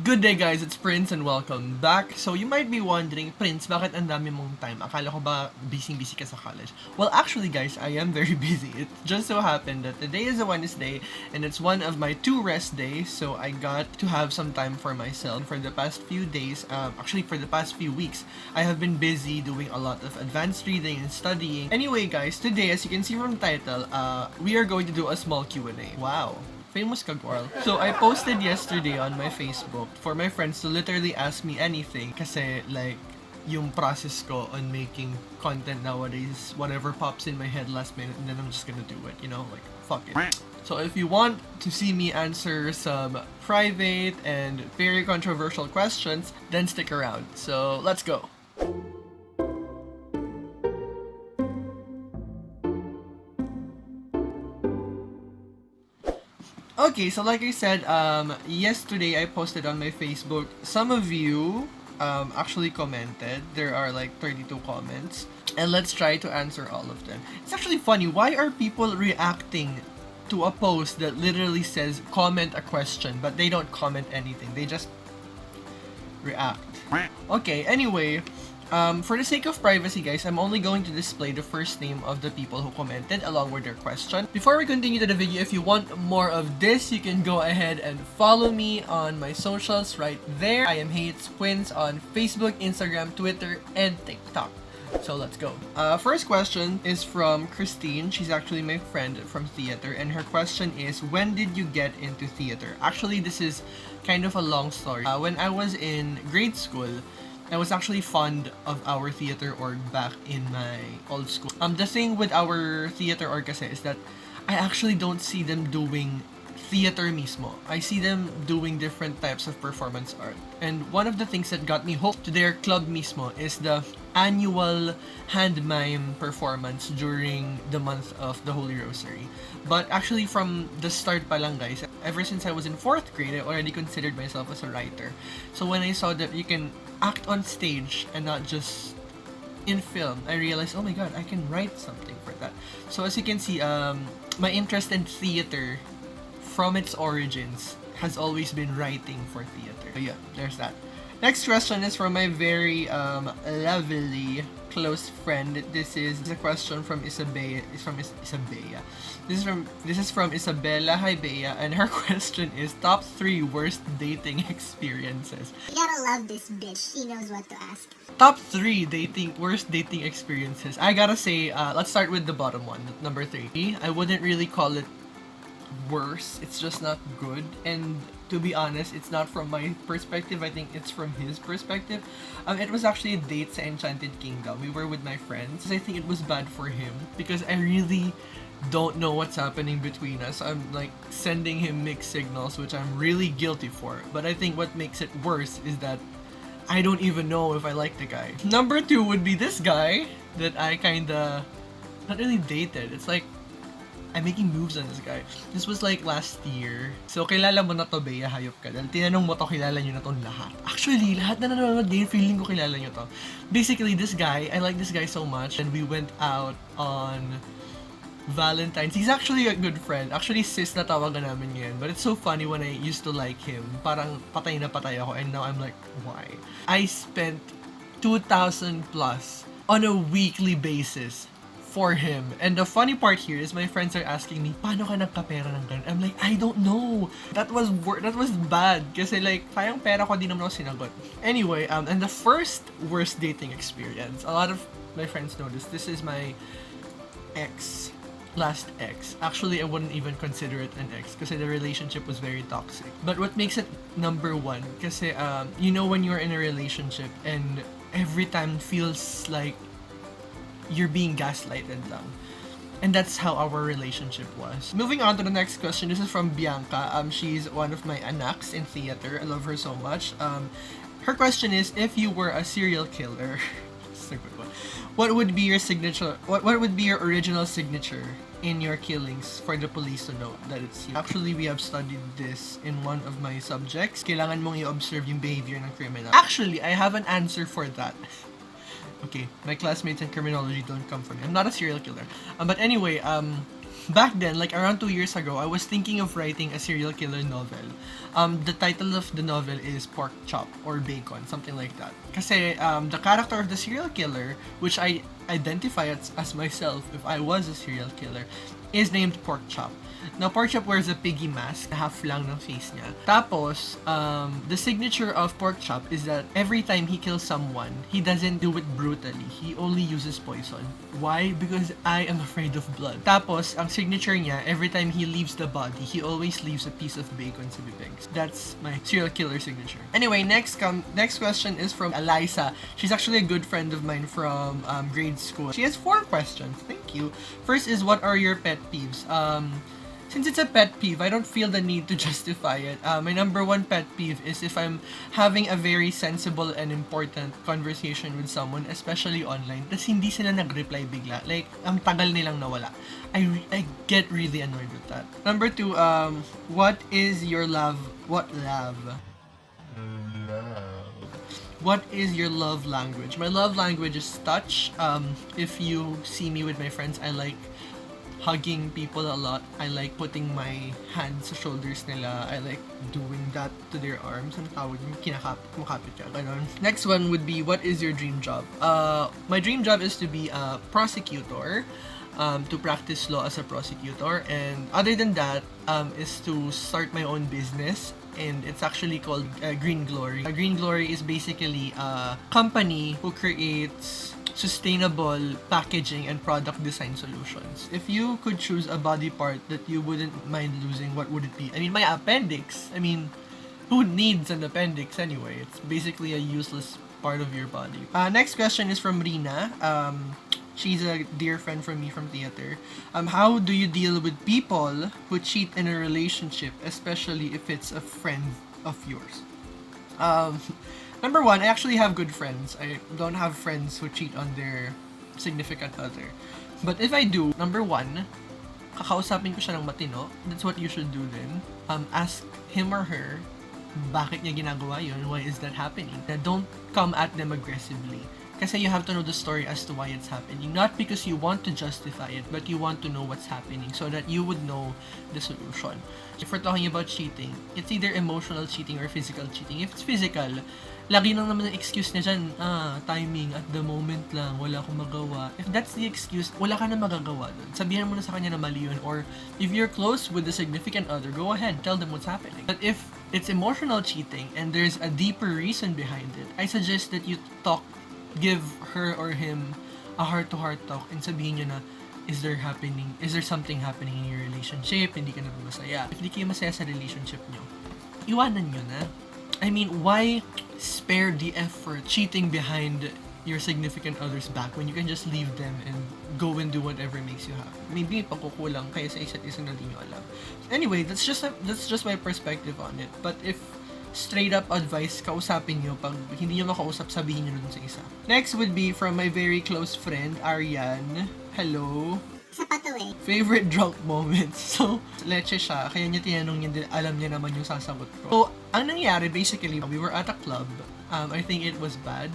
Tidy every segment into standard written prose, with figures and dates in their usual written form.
Good day guys, it's Prince and welcome back. So you might be wondering, Prince, bakit ang dami mong time? Akala ko ba busy-busy ka sa college? Well, actually guys, I am very busy. It just so happened that today is a Wednesday and it's one of my 2 rest days, so I got to have some time for myself. For the past few days, actually for the past few weeks, I have been busy doing a lot of advanced reading and studying. Anyway guys, today as you can see from the title, we are going to do a small Q&A. Wow. Famous ka, girl. So, I posted yesterday on my Facebook for my friends to literally ask me anything kasi, like, yung process ko on making content nowadays, whatever pops in my head last minute, and then I'm just gonna do it, you know? Like, fuck it. So, if you want to see me answer some private and very controversial questions, then stick around. So, let's go. Okay, so like I said, yesterday I posted on my Facebook. Some of you actually commented. There are like 32 comments. And let's try to answer all of them. It's actually funny. Why are people reacting to a post that literally says comment a question, but they don't comment anything? They just react. Okay, anyway, for the sake of privacy, guys, I'm only going to display the first name of the people who commented along with their question. Before we continue to the video, if you want more of this, you can go ahead and follow me on my socials right there. I am Hates Twins on Facebook, Instagram, Twitter, and TikTok. So let's go. First question is from Christine. She's actually my friend from theater, and her question is, when did you get into theater? Actually, this is kind of a long story. When I was in grade school, I was actually fond of our theater org back in my old school. The thing with our theater org kasi is that I actually don't see them doing theater mismo. I see them doing different types of performance art. And one of the things that got me hooked to their club mismo is the annual hand mime performance during the month of the Holy Rosary. But actually from the start pa lang guys, ever since I was in 4th grade, I already considered myself as a writer. So when I saw that you can act on stage and not just in film, I realized, oh my god, I can write something for that. So as you can see, my interest in theater from its origins has always been writing for theater. So yeah, there's that. Next question is from my very lovely close friend. This is a question from Isabella. Isabella. This is from Isabella. Hi Bea, and her question is top 3 worst dating experiences. You gotta love this bitch. She knows what to ask. Top 3 worst dating experiences. I gotta say, let's start with the bottom one, number 3. I wouldn't really call it worse. It's just not good. And to be honest, it's not from my perspective. I think it's from his perspective. It was actually a date sa Enchanted Kingdom. We were with my friends. I think it was bad for him because I really don't know what's happening between us. I'm like sending him mixed signals, which I'm really guilty for. But I think what makes it worse is that I don't even know if I like the guy. Number 2 would be this guy that I kinda not really dated. It's like I'm making moves on this guy. This was like last year. So, kilala mo na to, Bea, hayop ka. Dahil tinanong mo to, kilala nyo na tong lahat. Actually, lahat na nanonood ngayon, feeling ko kilala nyo to. Basically, this guy, I like this guy so much. And we went out on Valentine's. He's actually a good friend. Actually, sis na tawagan namin ngayon. But it's so funny when I used to like him. Parang patay na patay ako. And now I'm like, why? I spent 2,000 plus on a weekly basis for him. And the funny part here is my friends are asking me, paano ka nagkapera ng ganun? I'm like, I don't know. That was bad. Kasi like, sayang pera ko, di naman ako sinagot. Anyway, and the first worst dating experience, a lot of my friends know this. This is my last ex. Actually, I wouldn't even consider it an ex kasi the relationship was very toxic. But what makes it number 1, kasi you know when you're in a relationship and every time feels like you're being gaslighted lang. And that's how our relationship was. Moving on to the next question. This is from Bianca. She's one of my anaks in theater. I love her so much. Her question is, if you were a serial killer, this is a good one. What would be your signature? What would be your original signature in your killings for the police to know that it's you? Actually, we have studied this in one of my subjects. Kailangan mong i-observe yung behavior ng criminal. Actually, I have an answer for that. Okay, my classmates in criminology don't come from me. I'm not a serial killer. But anyway, back then, like around 2 years ago, I was thinking of writing a serial killer novel. The title of the novel is Pork Chop or Bacon, something like that. Kasi the character of the serial killer, which I identify as myself if I was a serial killer, is named Pork Chop. Now, Pork Chop wears a piggy mask, half lang ng face niya. Tapos, the signature of Pork Chop is that every time he kills someone, he doesn't do it brutally. He only uses poison. Why? Because I am afraid of blood. Tapos, ang signature niya, every time he leaves the body, he always leaves a piece of bacon sa bibig. That's my serial killer signature. Anyway, next question is from Eliza. She's actually a good friend of mine from grade school. She has 4 questions. Thank you. First is, what are your pet peeves? Since it's a pet peeve, I don't feel the need to justify it. My number 1 pet peeve is if I'm having a very sensible and important conversation with someone, especially online, tas hindi sila nag-reply bigla. Like, ang tagal nilang nawala. I get really annoyed with that. Number 2, what is your love? What love? What is your love language? My love language is touch. If you see me with my friends, I like hugging people a lot. I like putting my hands sa shoulders nila. I like doing that to their arms. Ang tawag yung kumakapit ka. Ganon. Next one would be, what is your dream job? My dream job is to be a prosecutor. To practice law as a prosecutor. And other than that, is to start my own business. And it's actually called Green Glory. Green Glory is basically a company who creates sustainable packaging and product design solutions. If you could choose a body part that you wouldn't mind losing, what would it be? I mean, my appendix. I mean, who needs an appendix anyway? It's basically a useless part of your body. Next question is from Rina. She's a dear friend from me from theater. How do you deal with people who cheat in a relationship, especially if it's a friend of yours? Number 1, I actually have good friends. I don't have friends who cheat on their significant other. But if I do, number 1, kakausapin ko siya ng matino. That's what you should do then. Ask him or her, bakit niya ginagawa yun? Why is that happening? Don't come at them aggressively. Kasi you have to know the story as to why it's happening. Not because you want to justify it, but you want to know what's happening so that you would know the solution. If we're talking about cheating, it's either emotional cheating or physical cheating. If it's physical, lagi lang naman ang excuse niya dyan, timing, at the moment lang, wala akong magawa. If that's the excuse, wala ka na magagawa dun. Sabihan mo na sa kanya na mali yun. Or if you're close with a significant other, go ahead, tell them what's happening. But if it's emotional cheating and there's a deeper reason behind it, I suggest that you give her or him a heart-to-heart talk and sabihin nyo na, is there something happening in your relationship? Hindi ka na ba masaya? If hindi kayo masaya sa relationship nyo, iwanan nyo na. I mean, why spare the effort cheating behind your significant other's back when you can just leave them and go and do whatever makes you happy? Maybe may pagkukulang kayo sa isa't isa na di nyo alam. Anyway, that's just my perspective on it. But if straight up advice, kausapin nyo. Pag hindi nyo makausap, sabihin nyo dun sa isa. Next would be from my very close friend, Ariane. Hello. Sa patuloy. Favorite drunk moments. So, leche siya. Kaya niya tinanong niya, alam niya naman yung sasagot ko. So, ang nangyari, basically, we were at a club. I think it was bad.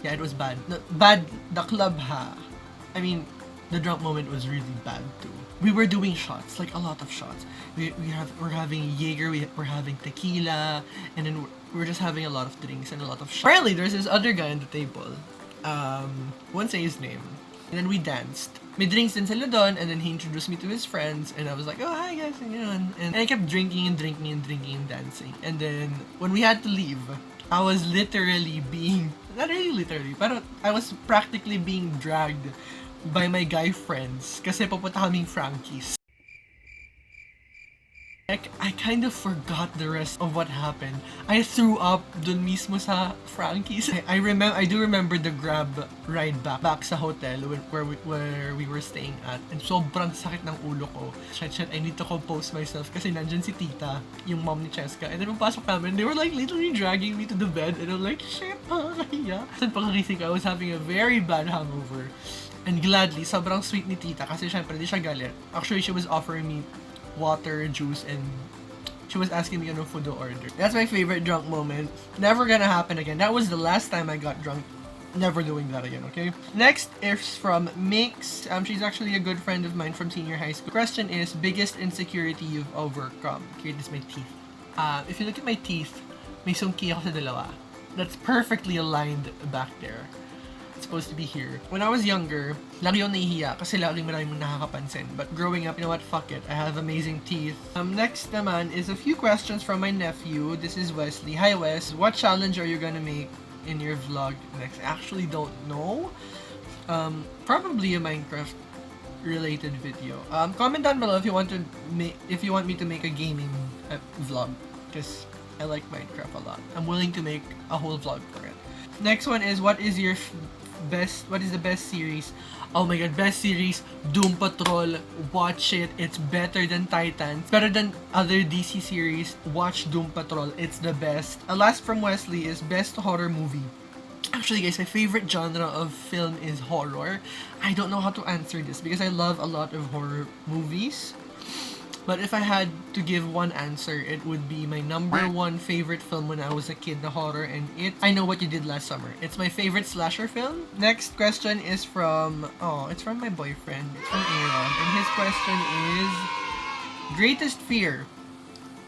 Yeah, it was bad. No, bad, the club I mean, the drunk moment was really bad too. We were doing shots, like a lot of shots. We're having Jaeger, we're having tequila, and then we're just having a lot of drinks and a lot of shots. Apparently, there's this other guy on the table. Won't say his name. And then we danced. May drinks din sila doon, and then he introduced me to his friends, and I was like, oh, hi guys, and yun. And I kept drinking and dancing. And then, when we had to leave, I was literally not really literally, but I was practically being dragged by my guy friends kasi papunta kaming Frankie's. I kind of forgot the rest of what happened. I threw up dun mismo sa Frankie's. I do remember the Grab ride back sa hotel where we were staying at. And sobrang sakit ng ulo ko. Shit, I need to compose myself kasi nandyan si Tita, yung mom ni Cheska. And then pagpasok namin, they were like literally dragging me to the bed. And I'm like, shit, nakakahiya. So pagkagising ko, I was having a very bad hangover. And gladly, sobrang sweet ni Tita kasi syempre di siya galit. Actually, she was offering me water, juice, and she was asking me ano food to order. That's my favorite drunk moment. Never gonna happen again. That was the last time I got drunk Never doing that again, okay? Next is from Mix. She's actually a good friend of mine from senior high school. Question is, biggest insecurity you've overcome? Okay, this is my teeth. If you look at my teeth, may sungki ako sa dalawa. That's perfectly aligned back there. It's supposed to be here. When I was younger, lagi yung nahihiya kasi lagi maraming nakakapansin. But growing up, you know what? Fuck it. I have amazing teeth. Next naman is a few questions from my nephew. This is Wesley. Hi Wes. What challenge are you gonna make in your vlog next? I actually don't know. Probably a Minecraft related video. Comment down below if you want me to make a gaming vlog, because I like Minecraft a lot. I'm willing to make a whole vlog for it. Next one is, what is the best series? Oh my god, best series, Doom Patrol. Watch it. It's better than Titans. Better than other DC series. Watch Doom Patrol. It's the best. Last from Wesley is best horror movie. Actually guys, my favorite genre of film is horror. I don't know how to answer this because I love a lot of horror movies. But if I had to give one answer, it would be my number one favorite film when I was a kid, the horror, and I Know What You Did Last Summer. It's my favorite slasher film. Next question is from, it's from my boyfriend. It's from Aaron. And his question is, greatest fear.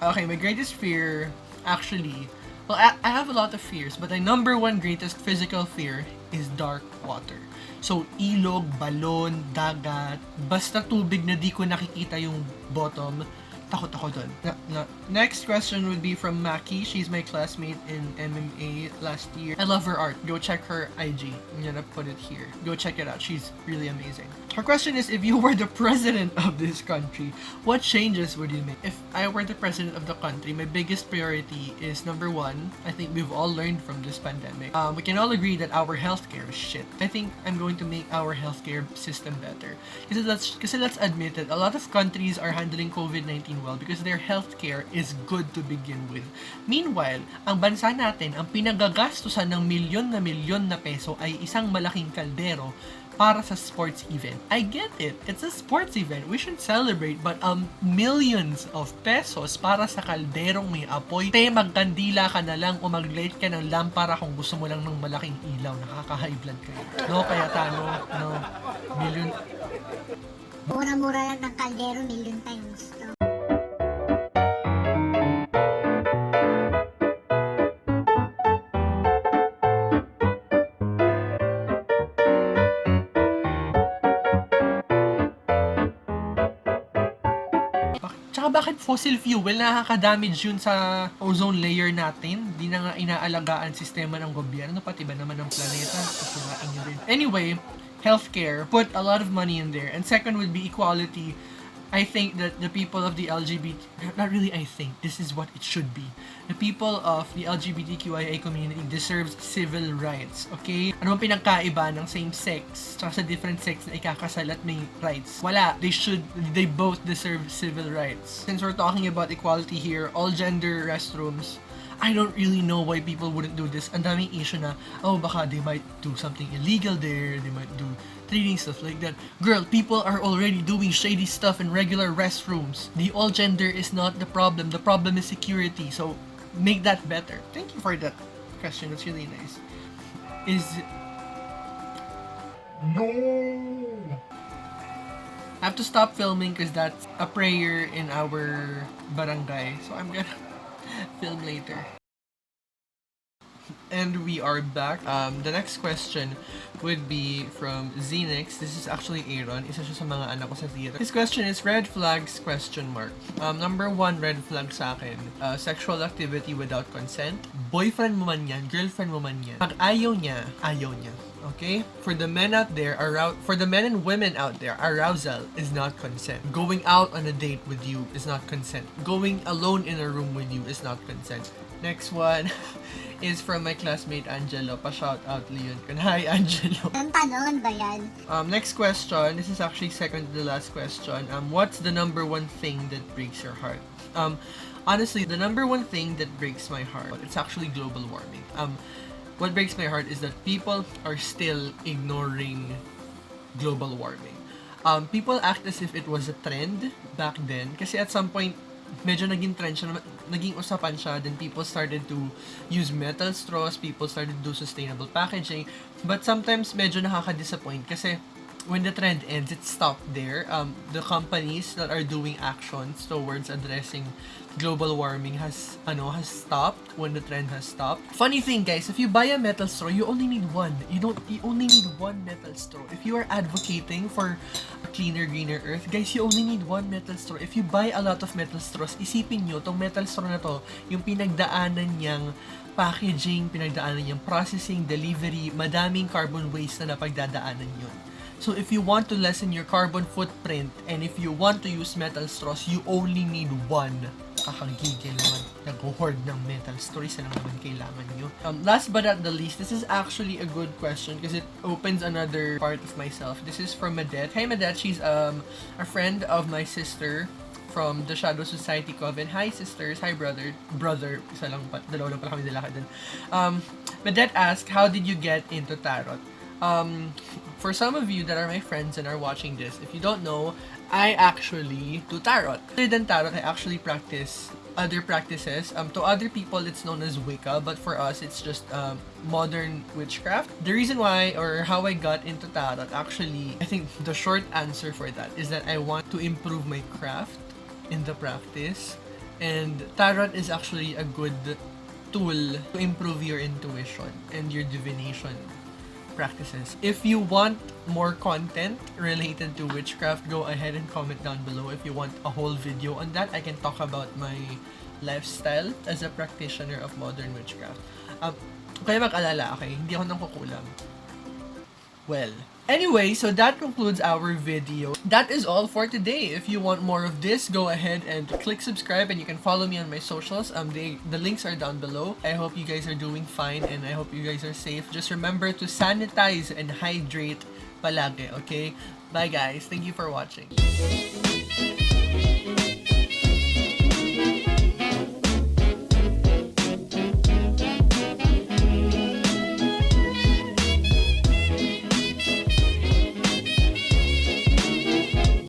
Okay, my greatest fear, actually, well, I have a lot of fears, but my number one greatest physical fear is dark water. So, ilog, balon, dagat, basta tubig na di ko nakikita yung bottom, takot ako dun. Next question would be from Maki. She's my classmate in MMA last year. I love her art. Go check her IG. I'm gonna put it here. Go check it out. She's really amazing. Her question is, if you were the president of this country, what changes would you make? If I were the president of the country, my biggest priority is, number one, I think we've all learned from this pandemic. We can all agree that our healthcare is shit. I think I'm going to make our healthcare system better. Kasi let's admit it, a lot of countries are handling COVID-19 well because their healthcare is good to begin with. Meanwhile, ang bansa natin, ang pinagagastusan ng milyon na peso ay isang malaking kaldero para sa sports event. I get it. It's a sports event. We should celebrate. But millions of pesos para sa kalderong may apoy. Magkandila ka na lang o mag-light ka ng lampara kung gusto mo lang ng malaking ilaw. Nakaka-high blood kayo. No, kaya tano. No. Million. Mura-mura lang ng kaldero, million tayong gusto. Tsaka bakit fossil fuel? Nakaka-damage yun sa ozone layer natin. Di na nga inaalagaan sistema ng gobyerno, pati ba naman ng planeta. Kasirain nyo rin. Anyway, healthcare, put a lot of money in there. And second would be equality. I think that the people of the LGBT, not really I think, this is what it should be. The people of the LGBTQIA community deserves civil rights, okay? Ano bang pinagkaiba ng same sex tsaka sa different sex na ikakasal at may rights? Wala. They both deserve civil rights. Since we're talking about equality here, all gender restrooms, I don't really know why people wouldn't do this. Ang daming issue na, baka they might do something illegal there, they might do trading, stuff like that. Girl, people are already doing shady stuff in regular restrooms. The all gender is not the problem. The problem is security. So, make that better. Thank you for that question. That's really nice. No! I have to stop filming because that's a prayer in our barangay. So, I'm gonna film later. And we are back. The next question would be from Zenix. This is actually Aaron. Isa siya sa mga anak ko sa theater. His question is red flags ? Number one red flag sa akin, sexual activity without consent. Boyfriend mo man yan, girlfriend mo man yan. Pag ayaw niya, ayaw niya. Okay? For the men and women out there, arousal is not consent. Going out on a date with you is not consent. Going alone in a room with you is not consent. Next one is from my classmate Angelo. Pa-shout out Leon. Hi Angelo. Ang tanong ba yan? Next question. This is actually second to the last question. What's the number one thing that breaks your heart? Honestly, the number one thing that breaks my heart, it's actually global warming. What breaks my heart is that people are still ignoring global warming. People act as if it was a trend back then. Kasi at some point, medyo naging trend siya, naging usapan siya, then people started to use metal straws, people started to do sustainable packaging, but sometimes medyo nakaka-disappoint kasi when the trend ends, it stopped there. The companies that are doing actions towards addressing global warming has stopped when the trend has stopped. Funny thing, guys, if you buy a metal straw, you only need one. You only need one metal straw. If you are advocating for a cleaner, greener earth, guys, you only need one metal straw. If you buy a lot of metal straws, isipin nyo, tong metal straw na to, yung pinagdaanan niyang packaging, pinagdaanan niyang processing, delivery, madaming carbon waste na napagdadaanan yun. So if you want to lessen your carbon footprint and if you want to use metal straws, you only need one. Kakagigil naman. Nag-hoard ng metal straw. Isa lang naman kailangan nyo. Last but not the least, this is actually a good question because it opens another part of myself. This is from Madette. Hi Madette, she's a friend of my sister from the Shadow Society Coven. Hi sisters, hi brother. Isa lang pa, dalawa lang pala kami nilakad din. Madette asked, how did you get into tarot? For some of you that are my friends and are watching this, if you don't know, I actually do tarot. Other than tarot, I actually practice other practices. To other people, it's known as Wicca, but for us, it's just modern witchcraft. The reason why or how I got into tarot, actually, I think the short answer for that is that I want to improve my craft in the practice. And tarot is actually a good tool to improve your intuition and your divination practices. If you want more content related to witchcraft, go ahead and comment down below. If you want a whole video on that, I can talk about my lifestyle as a practitioner of modern witchcraft. Kaya mag-alala, okay? Hindi ako nang kukulang. Well, anyway, so that concludes our video. That is all for today. If you want more of this, go ahead and click subscribe and you can follow me on my socials. The links are down below. I hope you guys are doing fine and I hope you guys are safe. Just remember to sanitize and hydrate palagi, okay? Bye guys. Thank you for watching.